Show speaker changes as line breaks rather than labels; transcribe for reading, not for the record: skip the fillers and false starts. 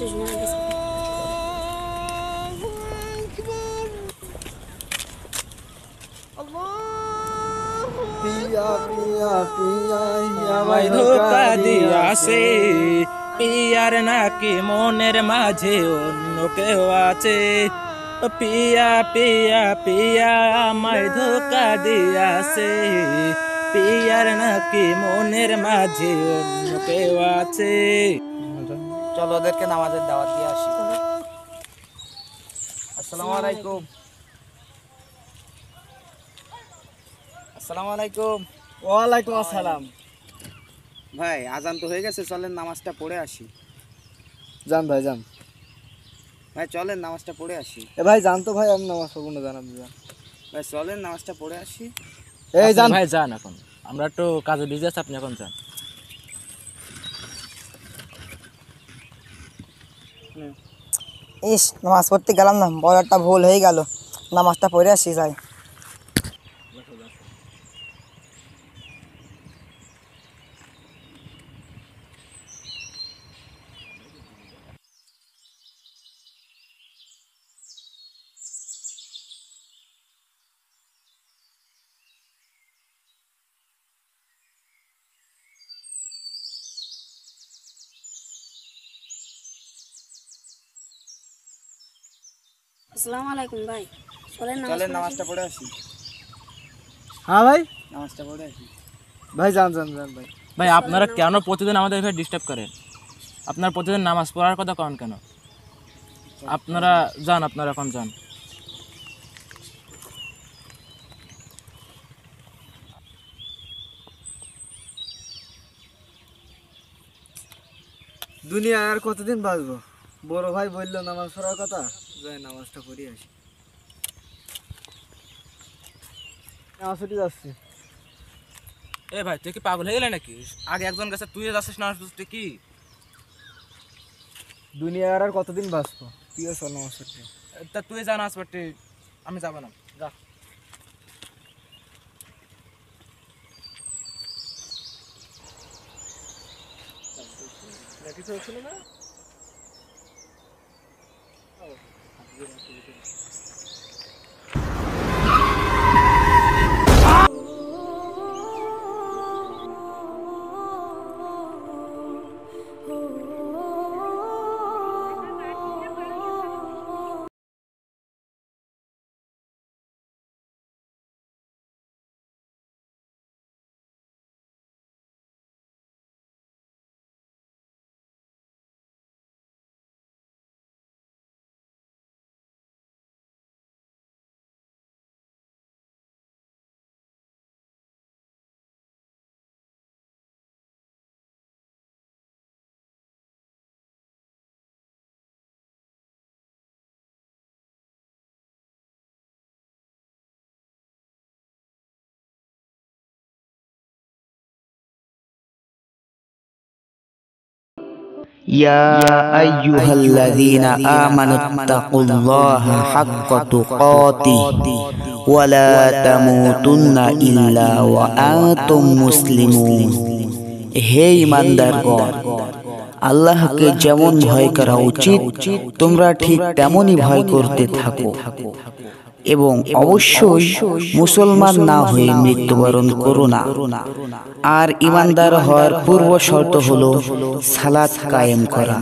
বেশি সময় গেছে।
পিয়া পিয়া পিয়া
আমায় ধোকা দিয়াছে, পিয়ার নাকি মনের মাঝে অন্য কেউ আছে। পিয়া পিয়া পিয়া আমায় ধোকা দিয়াছে, পিয়ার নাকি মনের মাঝে অন্য কেউ আছে।
চলো ওদেরকে নামাজের দাওয়াত দিয়ে আসি। আসসালামু আলাইকুম। আসসালামু আলাইকুম।
ওয়ালাইকুম আসসালাম।
ভাই আজান তো হয়ে গেছে, চলেন নামাজটা পড়ে আসি।
যান ভাই যান।
ভাই চলেন নামাজটা পড়ে আসি।
এ ভাই যান তো ভাই, আমি নামাজ পড়বো না, জান আপনি যান।
ভাই চলেন নামাজটা পড়ে আসি।
এই
আপনি
যান
ভাই যান, এখন আমরা একটু কাজে বিজি আছি, আপনি এখন যান।
ইস, নামাজ পড়তে গেলাম না, বড় একটা ভুল হয়ে গেল। নামাজটা পড়ে আসি যাই।
আসসালামু আলাইকুম ভাই, চলেন
চলেন নামাজটা পড়ে আসি।
হ্যাঁ ভাই,
নামাজটা পড়ে আসি।
ভাই যান যান যান ভাই।
ভাই আপনারা কেন প্রতিদিন আমাদের এখানে ডিস্টার্ব করেন? আপনারা প্রতিদিন নামাজ পড়ার কথা কন কেন? আপনারা যান, আপনারা এখন যান।
দুনিয়ায় আর কতদিন বাঁচবো? বড় ভাই বললো নামাজ পড়ার কথা, যাই নামাজটা পড়ি আসি। নামাজ ছুটি যাচ্ছি।
এ ভাই তুই কি পাগল হয়ে গেলে নাকি? আগে একজন গেছে, তুই যাচ্ছিস না, তুই কি?
দুনিয়ায় আর কতদিন বাঁচবো? তুইও চল নামাজ পড়তে।
তা তুই যা নাচ পড়তে, আমি যাবো না, যা।
কিছু হচ্ছিল না?
يا أيها الذين آمنوا اتقوا الله حق تقاته ولا تموتن إلا وأنتم مسلمون। হে ঈমানদারগণ, আল্লাহকে যেমন ভয় করা উচিত তোমরা ঠিক তেমনই ভয় করতে থাকো এবং অবশ্যই মুসলমান না হয়ে মৃত্যুবরণ করো না। আর ঈমানদার হওয়ার পূর্ব শর্ত হলো সালাত কায়েম করা।